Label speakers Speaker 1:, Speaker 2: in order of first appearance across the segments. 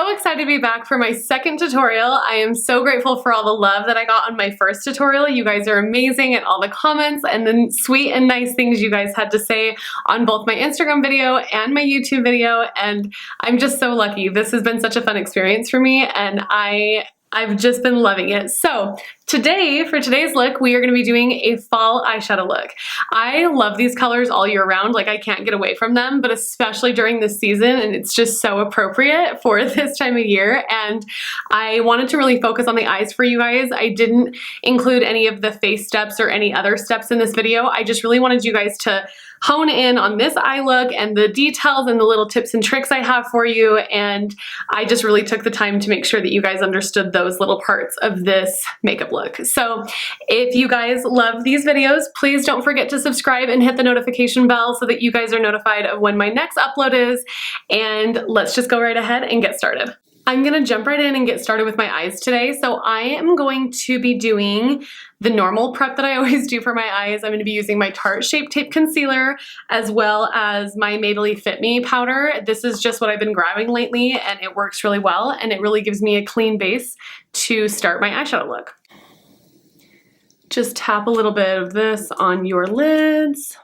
Speaker 1: so excited to be back for my second tutorial. I am so grateful for all the love that I got on my first tutorial. You guys are amazing, and all the comments and the sweet and nice things you guys had to say on both my Instagram video and my YouTube video, and I'm just so lucky. This has been such a fun experience for me, and I've just been loving it. So today, for today's look, we are going to be doing a fall eyeshadow look. I love these colors all year round, like I can't get away from them, but especially during this season, and it's just so appropriate for this time of year. And I wanted to really focus on the eyes for you guys. I didn't include any of the face steps or any other steps in this video. I just really wanted you guys to hone in on this eye look and the details and the little tips and tricks I have for you, and I just really took the time to make sure that you guys understood those little parts of this makeup look. So if you guys love these videos, please don't forget to subscribe and hit the notification bell so that you guys are notified of when my next upload is, and let's just go right ahead and get started. I'm gonna jump right in and get started with my eyes today. So I am going to be doing the normal prep that I always do for my eyes. I'm gonna be using my Tarte Shape Tape Concealer as well as my Maybelline Fit Me powder. This is just what I've been grabbing lately, and it works really well, and it really gives me a clean base to start my eyeshadow look. Just tap a little bit of this on your lids.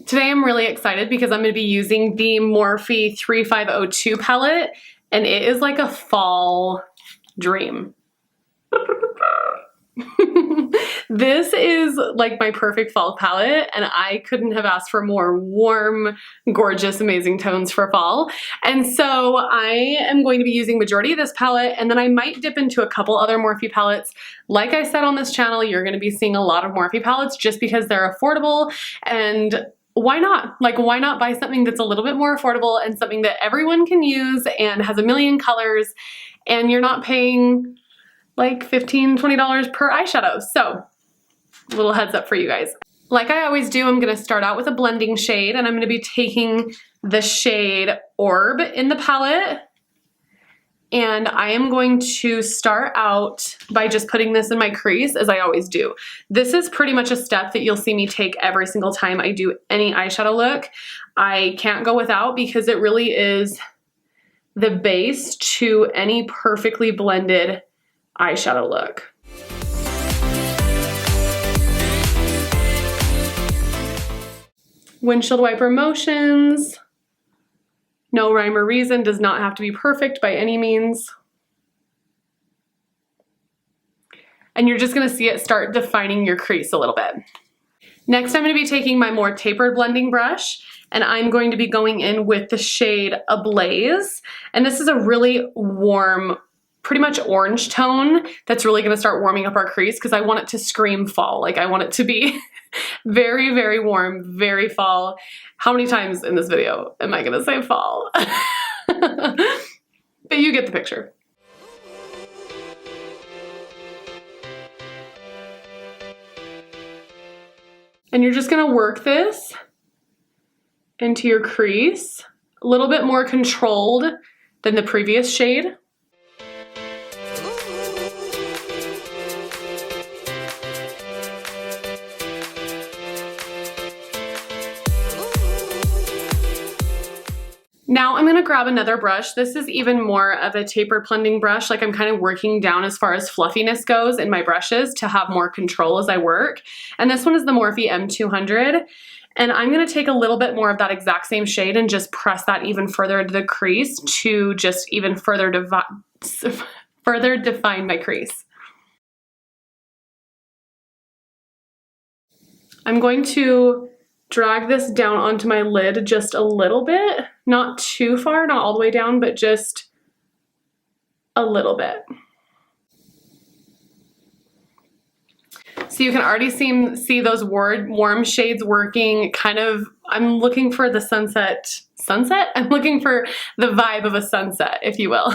Speaker 1: Today I'm really excited because I'm going to be using the Morphe 3502 palette, and it is like a fall dream. This is like my perfect fall palette, and I couldn't have asked for more warm, gorgeous, amazing tones for fall. And so I am going to be using majority of this palette, and then I might dip into a couple other Morphe palettes. Like I said on this channel, you're going to be seeing a lot of Morphe palettes just because they're affordable, and why not? Like, why not buy something that's a little bit more affordable and something that everyone can use and has a million colors, and you're not paying like $15, $20 per eyeshadow. So, a little heads up for you guys. Like I always do, I'm gonna start out with a blending shade, and I'm gonna be taking the shade Orb in the palette. And I am going to start out by just putting this in my crease, as I always do. This is pretty much a step that you'll see me take every single time I do any eyeshadow look. I can't go without, because it really is the base to any perfectly blended eyeshadow look. Windshield wiper motions. No rhyme or reason, does not have to be perfect by any means. And you're just gonna see it start defining your crease a little bit. Next, I'm gonna be taking my more tapered blending brush, and I'm going to be going in with the shade Ablaze. And this is a really warm, pretty much orange tone that's really gonna start warming up our crease, because I want it to scream fall. Like, I want it to be very, very warm, very fall. How many times in this video am I gonna say fall? But you get the picture. And you're just gonna work this into your crease, a little bit more controlled than the previous shade. Now I'm gonna grab another brush. This is even more of a tapered blending brush. Like, I'm kind of working down as far as fluffiness goes in my brushes to have more control as I work. And this one is the Morphe M200. And I'm gonna take a little bit more of that exact same shade and just press that even further into the crease to just even further define my crease. I'm going to drag this down onto my lid just a little bit, not too far, not all the way down, but just a little bit. So you can already see those warm shades working, kind of. I'm looking for the sunset? I'm looking for the vibe of a sunset, if you will.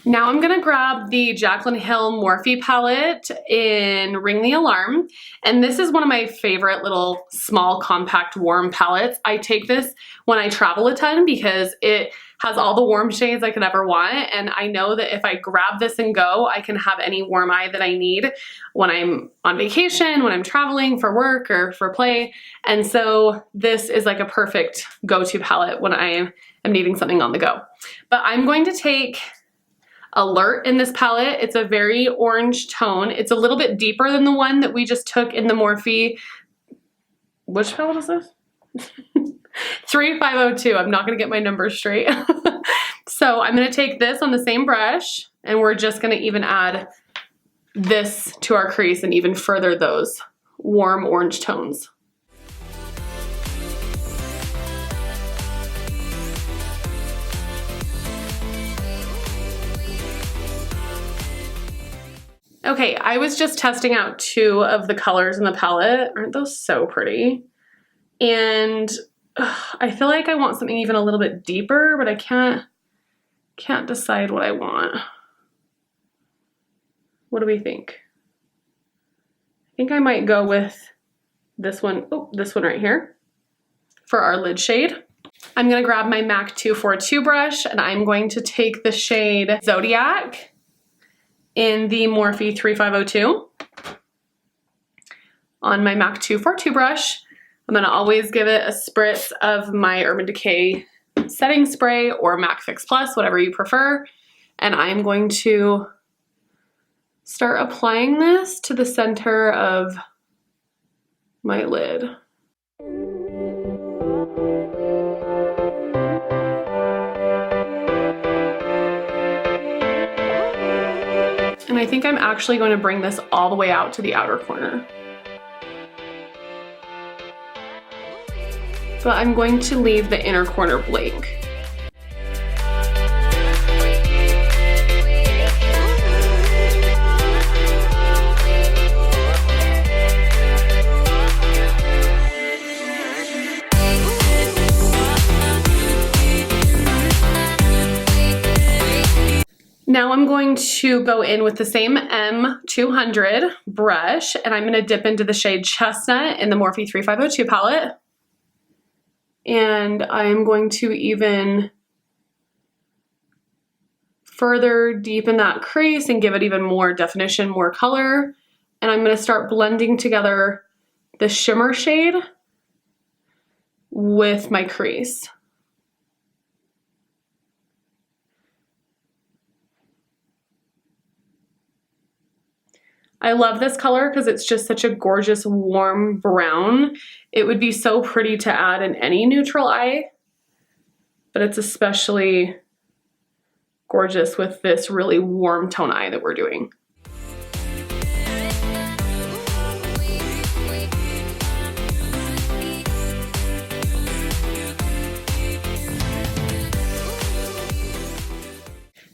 Speaker 1: Now I'm gonna grab the Jaclyn Hill Morphe palette in Ring the Alarm. And this is one of my favorite little small compact warm palettes. I take this when I travel a ton because it has all the warm shades I could ever want. And I know that if I grab this and go, I can have any warm eye that I need when I'm on vacation, when I'm traveling for work or for play. And so this is like a perfect go-to palette when I am needing something on the go. But I'm going to take Alert in this palette. It's a very orange tone. It's a little bit deeper than the one that we just took in the Morphe. Which palette is this? 3502. I'm not gonna get my numbers straight. So I'm gonna take this on the same brush and we're just gonna even add this to our crease and even further those warm orange tones. Okay, I was just testing out two of the colors in the palette. Aren't those so pretty? And I feel like I want something even a little bit deeper, but I can't decide what I want. What do we think? I think I might go with this one. Oh, this one right here for our lid shade. I'm gonna grab my MAC 242 brush and I'm going to take the shade Zodiac in the Morphe 3502 on my MAC 242 brush. I'm gonna always give it a spritz of my Urban Decay setting spray or MAC Fix Plus, whatever you prefer. And I'm going to start applying this to the center of my lid. And I think I'm actually going to bring this all the way out to the outer corner. But I'm going to leave the inner corner blank. Now I'm going to go in with the same M200 brush and I'm going to dip into the shade Chestnut in the Morphe 3502 palette. And I'm going to even further deepen that crease and give it even more definition, more color. And I'm going to start blending together the shimmer shade with my crease. I love this color because it's just such a gorgeous warm brown. It would be so pretty to add in any neutral eye, but it's especially gorgeous with this really warm tone eye that we're doing.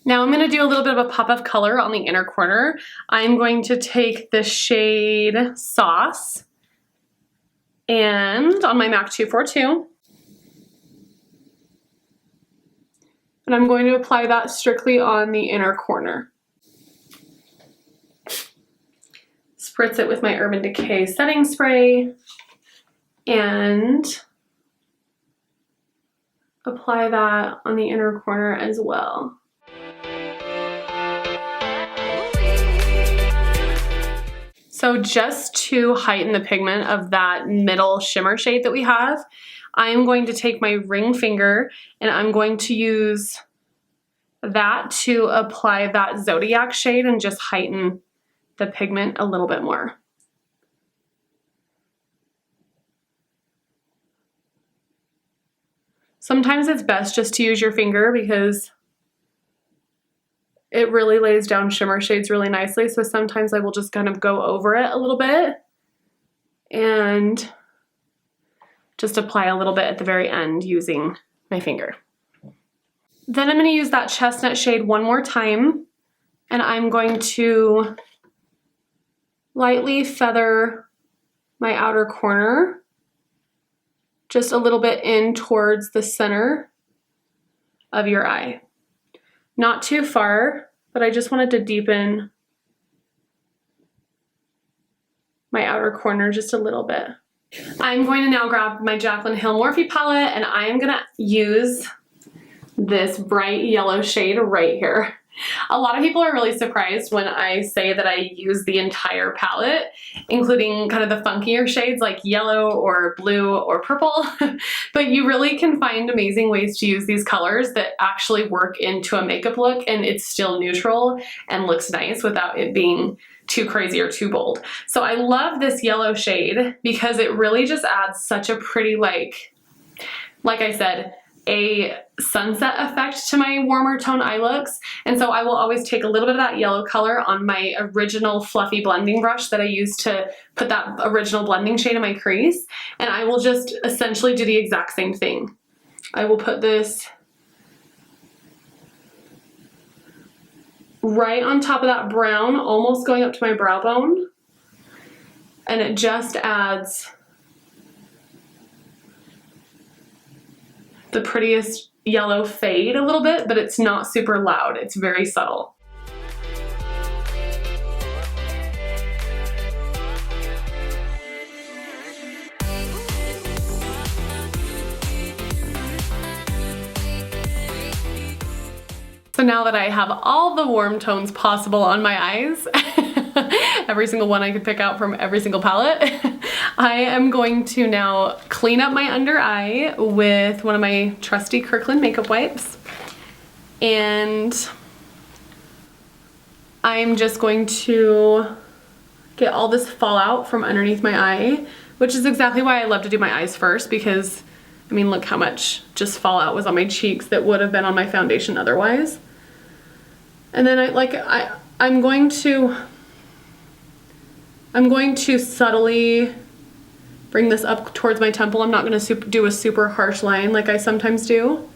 Speaker 1: Now I'm going to do a little bit of a pop of color on the inner corner. I'm going to take the shade Sauce and on my MAC 242. And I'm going to apply that strictly on the inner corner. Spritz it with my Urban Decay setting spray and apply that on the inner corner as well. So just to heighten the pigment of that middle shimmer shade that we have, I'm going to take my ring finger and I'm going to use that to apply that Zodiac shade and just heighten the pigment a little bit more. Sometimes it's best just to use your finger because it really lays down shimmer shades really nicely. So sometimes I will just kind of go over it a little bit and just apply a little bit at the very end using my finger. Then I'm going to use that Chestnut shade one more time and I'm going to lightly feather my outer corner just a little bit in towards the center of your eye. Not too far, but I just wanted to deepen my outer corner just a little bit. I'm going to now grab my Jaclyn Hill Morphe palette, and I am gonna use this bright yellow shade right here. A lot of people are really surprised when I say that I use the entire palette, including kind of the funkier shades like yellow or blue or purple, but you really can find amazing ways to use these colors that actually work into a makeup look, and it's still neutral and looks nice without it being too crazy or too bold. So I love this yellow shade because it really just adds such a pretty, like I said, a sunset effect to my warmer tone eye looks. And so I will always take a little bit of that yellow color on my original fluffy blending brush that I used to put that original blending shade in my crease, and I will just essentially do the exact same thing. I will put this right on top of that brown, almost going up to my brow bone, and it just adds the prettiest yellow fade a little bit, but it's not super loud. It's very subtle. So now that I have all the warm tones possible on my eyes, every single one I could pick out from every single palette, I am going to now clean up my under eye with one of my trusty Kirkland makeup wipes. And I'm just going to get all this fallout from underneath my eye, which is exactly why I love to do my eyes first, because I mean, look how much just fallout was on my cheeks that would have been on my foundation otherwise. And then I'm going to subtly bring this up towards my temple. I'm not going to do a super harsh line like I sometimes do.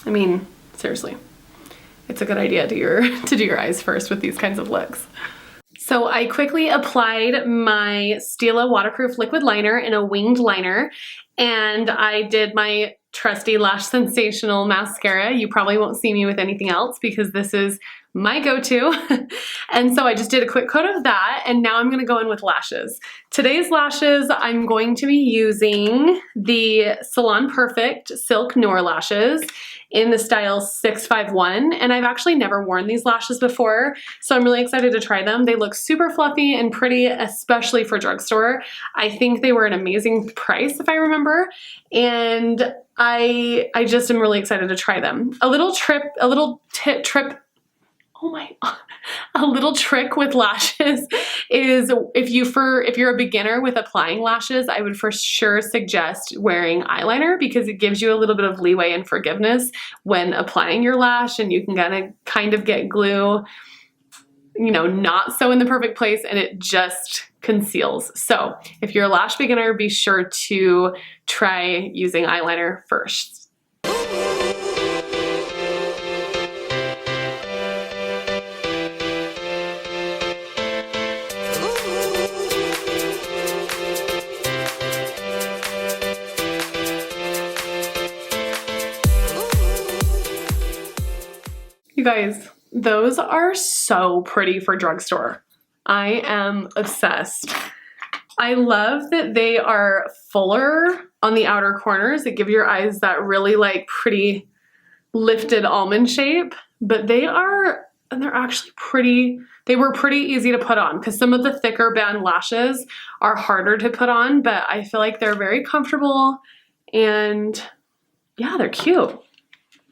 Speaker 1: I mean, seriously, it's a good idea to do your eyes first with these kinds of looks. So I quickly applied my STILA waterproof liquid liner in a winged liner, and I did my trusty Lash Sensational mascara. You probably won't see me with anything else because this is my go-to. And so I just did a quick coat of that, and now I'm gonna go in with lashes. Today's lashes, I'm going to be using the Salon Perfect Silk Noir lashes in the style 651, and I've actually never worn these lashes before, so I'm really excited to try them. They look super fluffy and pretty, especially for drugstore. I think they were an amazing price, if I remember, and I just am really excited to try them. A little trick with lashes is if you're a beginner with applying lashes, I would for sure suggest wearing eyeliner because it gives you a little bit of leeway and forgiveness when applying your lash, and you can kind of get glue, you know, not so in the perfect place, and it just conceals. So if you're a lash beginner, be sure to try using eyeliner first. You guys, those are so pretty for drugstore. I am obsessed. I love that they are fuller on the outer corners. They give your eyes that really like pretty lifted almond shape, but they're actually pretty, they were pretty easy to put on because some of the thicker band lashes are harder to put on, but I feel like they're very comfortable and yeah, they're cute.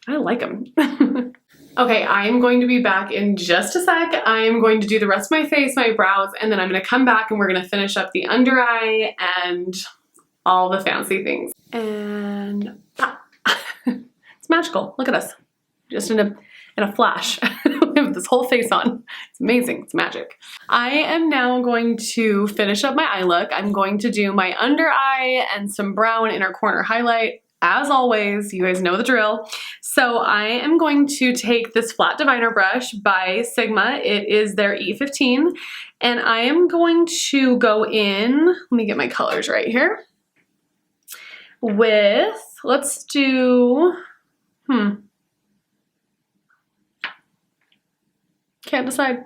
Speaker 1: I like them. Okay, I'm going to be back in just a sec. I'm going to do the rest of my face, my brows, and then I'm gonna come back and we're gonna finish up the under eye and all the fancy things. And it's magical. Look at us, just in a flash. We have this whole face on. It's amazing, it's magic. I am now going to finish up my eye look. I'm going to do my under eye and some brow and inner corner highlight. as always, you guys know the drill. So I am going to take this flat diviner brush by Sigma. It is their E15. And I am going to go in, let me get my colors right here, with, let's do, can't decide.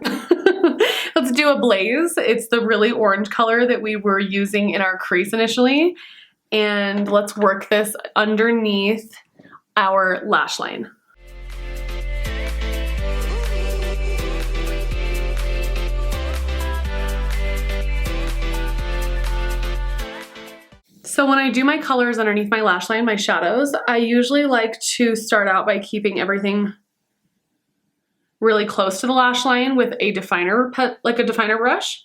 Speaker 1: Let's do a Blaze. It's the really orange color that we were using in our crease initially. And let's work this underneath our lash line. So when I do my colors underneath my lash line, my shadows, I usually like to start out by keeping everything really close to the lash line with a definer, like a definer brush,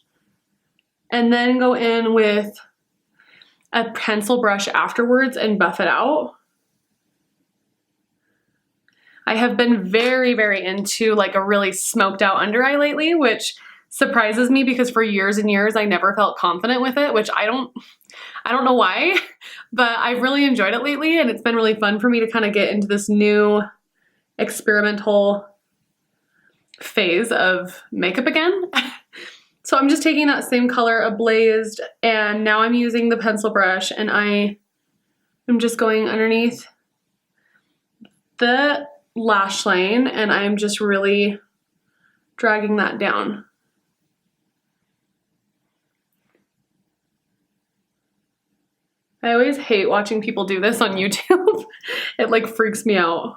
Speaker 1: and then go in with a pencil brush afterwards and buff it out. I have been very, very into like a really smoked out under eye lately, which surprises me because for years and years I never felt confident with it, which I don't know why, but I've really enjoyed it lately, and it's been really fun for me to kind of get into this new experimental phase of makeup again. So I'm just taking that same color, Ablazed, and now I'm using the pencil brush, and I am just going underneath the lash line, and I'm just really dragging that down. I always hate watching people do this on YouTube. It like freaks me out.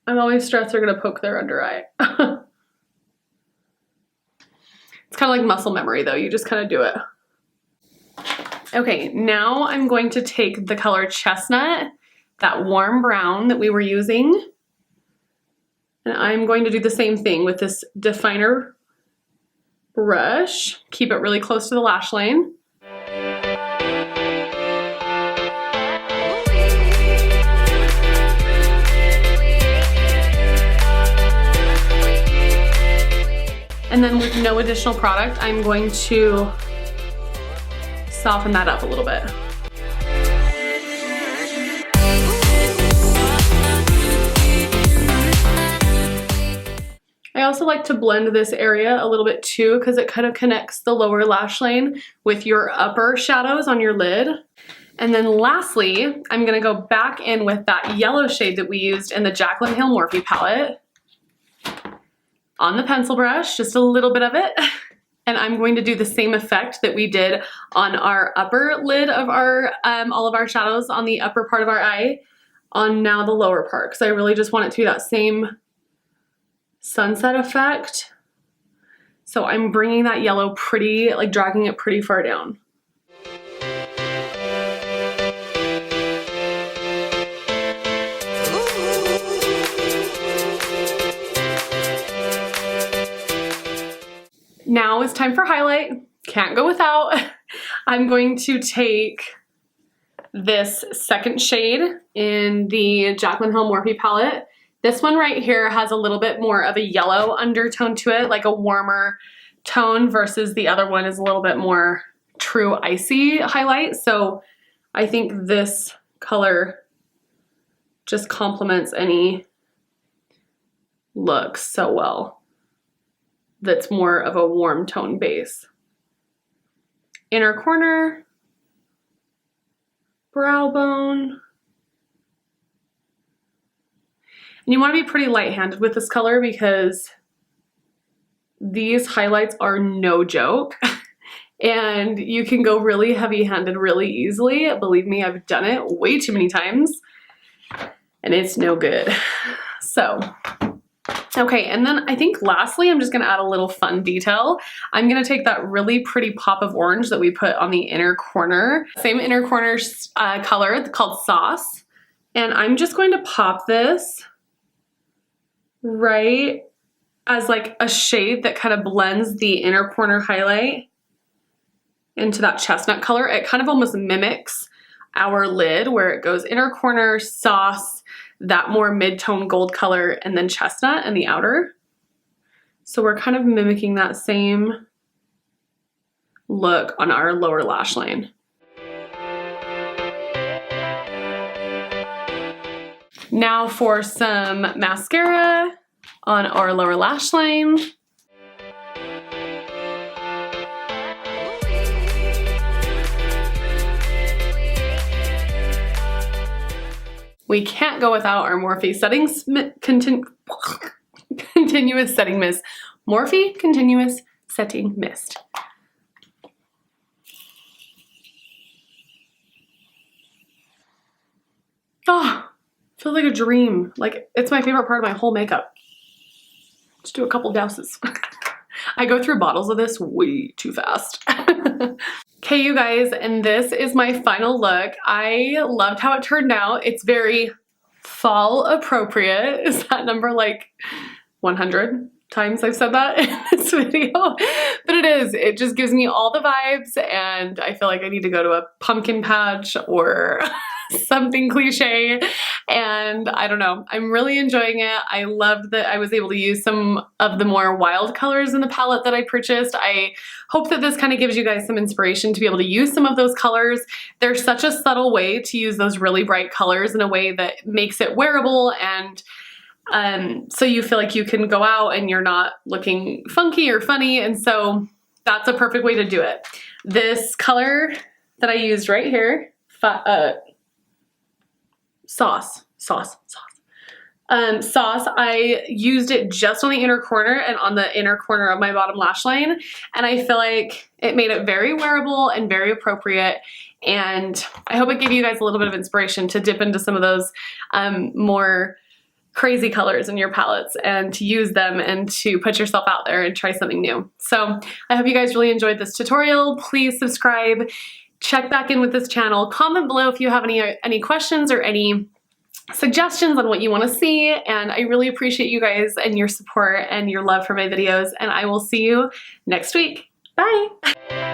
Speaker 1: I'm always stressed they're gonna poke their under eye. It's kind of like muscle memory though, you just kind of do it. Okay, now I'm going to take the color Chestnut, that warm brown that we were using, and I'm going to do the same thing with this definer brush. Keep it really close to the lash line. And then with no additional product, I'm going to soften that up a little bit. I also like to blend this area a little bit too, because it kind of connects the lower lash line with your upper shadows on your lid. And then lastly, I'm gonna go back in with that yellow shade that we used in the Jaclyn Hill Morphe palette on the pencil brush, just a little bit of it. And I'm going to do the same effect that we did on our upper lid of our, all of our shadows on the upper part of our eye on now the lower part, because I really just want it to be that same sunset effect. So I'm bringing that yellow pretty, like dragging it pretty far down. Now it's time for highlight. Can't go without. I'm going to take this second shade in the Jaclyn Hill Morphe palette. This one right here has a little bit more of a yellow undertone to it, like a warmer tone, versus the other one is a little bit more true icy highlight. So I think this color just complements any look so well. That's more of a warm tone base. Inner corner, brow bone. And you want to be pretty light-handed with this color because these highlights are no joke. And you can go really heavy-handed really easily. Believe me, I've done it way too many times and it's no good. So, okay, and then I think lastly, I'm just gonna add a little fun detail. I'm gonna take that really pretty pop of orange that we put on the inner corner, same inner corner color called Sauce. And I'm just going to pop this right as like a shade that kind of blends the inner corner highlight into that chestnut color. It kind of almost mimics our lid where it goes inner corner, Sauce, that more mid-tone gold color, and then chestnut in the outer. So we're kind of mimicking that same look on our lower lash line. Now for some mascara on our lower lash line. We can't go without our Morphe Continuous Setting Mist. Morphe Continuous Setting Mist. Oh, feels like a dream. Like, it's my favorite part of my whole makeup. Just do a couple douses. I go through bottles of this way too fast. Okay, you guys, and this is my final look. I loved how it turned out. It's very fall appropriate. Is that number like 100 times I've said that in this video? But it is. It just gives me all the vibes, and I feel like I need to go to a pumpkin patch or something cliche, and I don't know. I'm really enjoying it. I loved that I was able to use some of the more wild colors in the palette that I purchased. I hope that this kind of gives you guys some inspiration to be able to use some of those colors. There's such a subtle way to use those really bright colors in a way that makes it wearable, and so you feel like you can go out and you're not looking funky or funny, and so that's a perfect way to do it. This color that I used right here, Sauce, I used it just on the inner corner and on the inner corner of my bottom lash line, and I feel like it made it very wearable and very appropriate, and I hope it gave you guys a little bit of inspiration to dip into some of those more crazy colors in your palettes and to use them and to put yourself out there and try something new. So I hope you guys really enjoyed this tutorial. Please subscribe. Check back in with this channel. Comment below if you have any questions or any suggestions on what you want to see, and I really appreciate you guys and your support and your love for my videos, and I will see you next week. Bye!